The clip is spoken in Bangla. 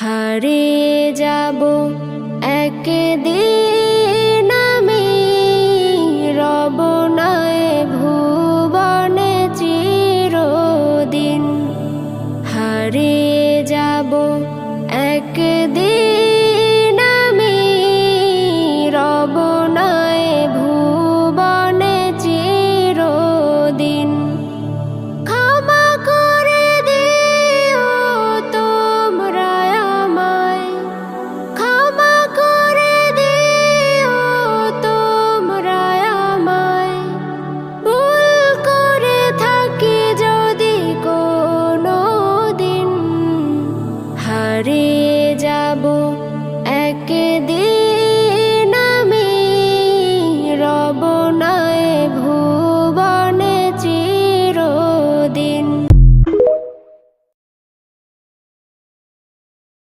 হারিয়ে যাব একদিন আমি, রব নাই ভুবনে চিরদিন। হারিয়ে যাব একদিন আমি, রব নাই ভুবনে চিরদিন। ক্ষমা করে দিও তোমরা আমায়, ক্ষমা করে দিও তোমরা আমায়। ভুল করে থাকি যদি কোনো দিন, হারিয়ে যাব